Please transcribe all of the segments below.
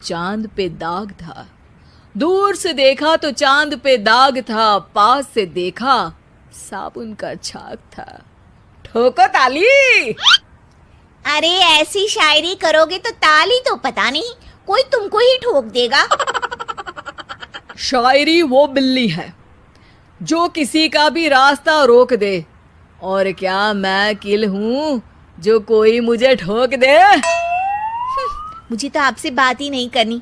चांद पे दाग था, दूर से देखा तो चांद पे दाग था, पास से देखा साबुन का छाग था। ठोको ताली। अरे ऐसी शायरी करोगे तो ताली तो पता नहीं कोई तुमको ही ठोक देगा। शायरी वो बिल्ली है जो किसी का भी रास्ता रोक दे, और क्या मैं किल हूँ जो कोई मुझे ठोक दे। मुझे तो आपसे बात ही नहीं करनी।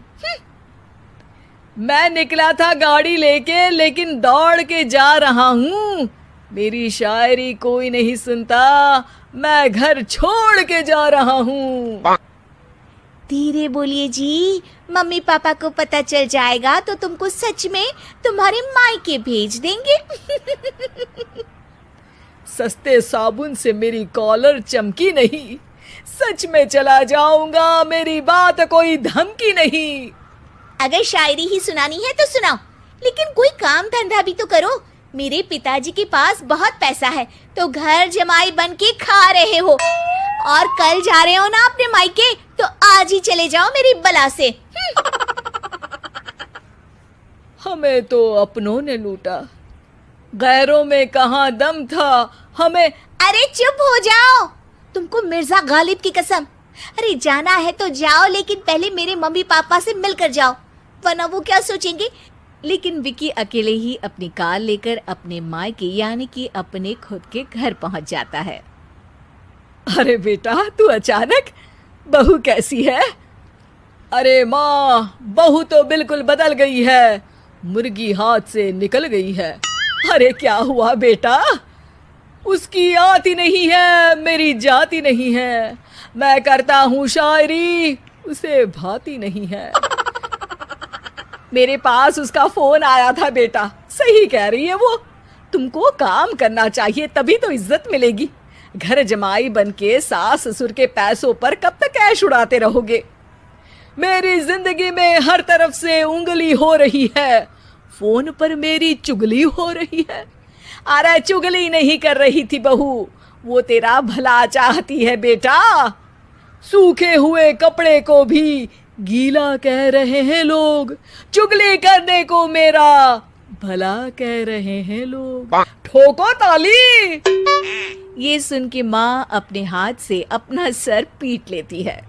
मैं निकला था गाड़ी लेके, लेकिन दौड़ के जा रहा हूँ। मेरी शायरी कोई नहीं सुनता, मैं घर छोड़ के जा रहा हूँ। धीरे बोलिए जी, मम्मी पापा को पता चल जाएगा तो तुमको सच में तुम्हारे मायके भेज देंगे। सस्ते साबुन से मेरी कॉलर चमकी नहीं, सच में चला जाऊंगा, मेरी बात कोई धमकी नहीं। अगर शायरी ही सुनानी है तो सुनाओ, लेकिन कोई काम धंधा भी तो करो। मेरे पिताजी के पास बहुत पैसा है तो घर जमाई बन के खा रहे हो, और कल जा रहे हो ना अपने मायके तो आज ही चले जाओ मेरी बला से। हमें तो अपनों ने लूटा, गैरों में कहाँ दम था हमें। अरे चुप हो जाओ, तुमको मिर्जा गालिब की कसम। अरे जाना है तो जाओ, लेकिन पहले मेरे मम्मी पापा से मिलकर जाओ, वरना वो क्या सोचेंगे। लेकिन विकी अकेले ही अपनी कार लेकर अपने मायके यानी कि अपने खुद के घर पहुंच जाता है। अरे बेटा, तू अचानक, बहू कैसी है? अरे माँ, बहू तो बिल्कुल बदल गई है, मुर्गी हाथ से निकल गई है। अरे क्या हुआ बेटा? उसकी आती नहीं है, मेरी जाती नहीं है। मैं करता हूँ शायरी, उसे भाती नहीं है। मेरे पास उसका फोन आया था बेटा, सही कह रही है वो। तुमको काम करना चाहिए, तभी तो इज्जत मिलेगी। घर जमाई बनके सास ससुर के पैसों पर कब तक ऐश उड़ाते रहोगे? मेरी जिंदगी में हर तरफ से उंगली हो रही है, फोन पर मेरी चुगली हो रही है। अरे चुगली नहीं कर रही थी बहू, वो तेरा भला चाहती है बेटा। सूखे हुए कपड़े को भी गीला कह रहे हैं लोग, चुगली करने को मेरा भला कह रहे हैं लोग। ठोको ताली। ये सुन के माँ अपने हाथ से अपना सर पीट लेती है।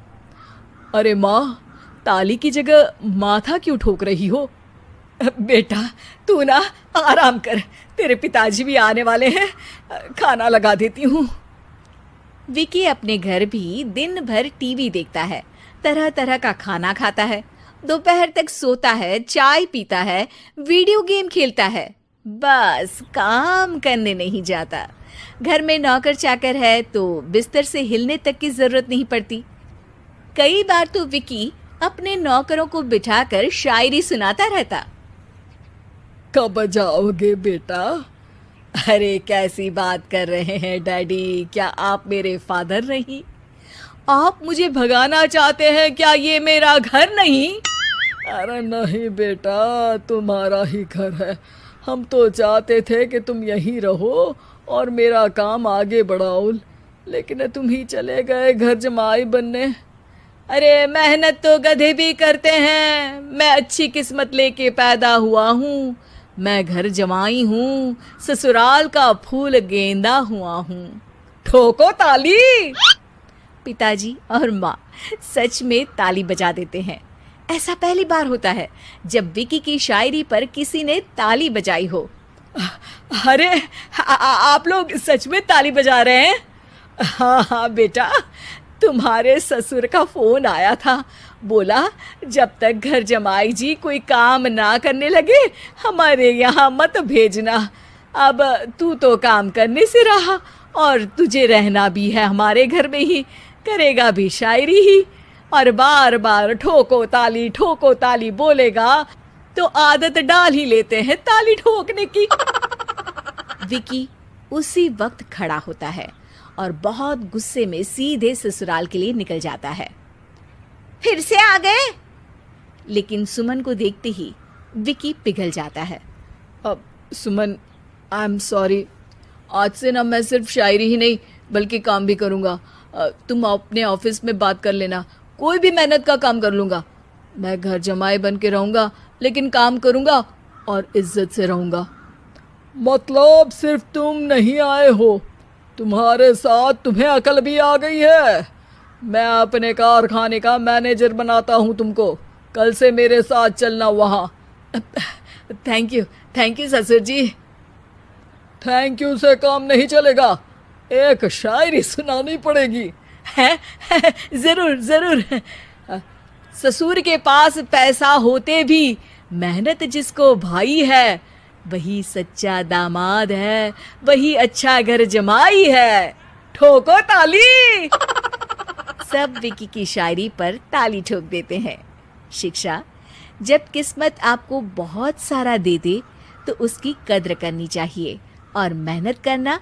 अरे माँ, ताली की जगह माथा क्यों ठोक रही हो? बेटा तू ना आराम कर, तेरे पिताजी भी आने वाले हैं, खाना लगा देती हूँ। विकी अपने घर भी दिन भर टीवी देखता है, तरह तरह का खाना खाता है, दोपहर तक सोता है, चाय पीता है, वीडियो गेम खेलता है, बस काम करने नहीं जाता। घर में नौकर चाकर है तो बिस्तर से हिलने तक की जरूरत नहीं पड़ती। कई बार तो विकी अपने नौकरों को बिठाकर शायरी सुनाता रहता। कब जाओगे बेटा? अरे कैसी बात कर रहे हैं डैडी, क्या आप मेरे फादर नहीं? आप मुझे भगाना चाहते हैं क्या? ये मेरा घर नहीं। अरे नहीं बेटा, तुम्हारा ही घर है। हम तो चाहते थे कि तुम यहीं रहो और मेरा काम आगे बढ़ाओ, लेकिन तुम ही चले गए घर जमाई बनने। अरे मेहनत तो गधे भी करते हैं, मैं अच्छी किस्मत लेके पैदा हुआ हूँ। मैं घर जमाई हूँ, ससुराल का फूल गेंदा हुआ हूँ। ठोको ताली। पिताजी और माँ सच में ताली बजा देते हैं। ऐसा पहली बार होता है जब विकी की शायरी पर किसी ने ताली बजाई हो। अरे आप लोग सच में ताली बजा रहे हैं? हाँ हाँ बेटा, तुम्हारे ससुर का फोन आया था, बोला जब तक घर जमाई जी कोई काम ना करने लगे हमारे यहाँ मत भेजना। अब तू तो काम करने से रहा और तुझे रहना भी है हमारे घर में ही, करेगा भी शायरी ही, और बार बार ठोको ताली बोलेगा तो आदत डाल ही लेते हैं ताली ठोकने की। विकी उसी वक्त खड़ा होता है और बहुत गुस्से में सीधे ससुराल के लिए निकल जाता है। फिर से आ गए? लेकिन सुमन को देखते ही विकी पिघल जाता है। अब सुमन, आई एम सॉरी, आज से ना मैं सिर्फ शायरी ही नहीं बल्कि काम भी करूँगा। तुम अपने ऑफिस में बात कर लेना, कोई भी मेहनत का काम कर लूँगा। मैं घर जमाई बन के रहूँगा, लेकिन काम करूँगा और इज्जत से रहूँगा। मतलब सिर्फ तुम नहीं आए हो, तुम्हारे साथ तुम्हें अकल भी आ गई है। मैं अपने कारखाने का मैनेजर बनाता हूँ तुमको। कल से मेरे साथ चलना वहाँ। थैंक यू ससुर जी। थैंक यू से काम नहीं चलेगा, एक शायरी सुनानी पड़ेगी। है ज़रूर ज़रूर। ससुर के पास पैसा होते भी मेहनत जिसको भाई है, वही सच्चा दामाद है, वही अच्छा घर जमाई है। ठोको ताली। सब विकी की शायरी पर ताली ठोक देते हैं। शिक्षा, जब किस्मत आपको बहुत सारा दे दे तो उसकी कद्र करनी चाहिए और मेहनत करना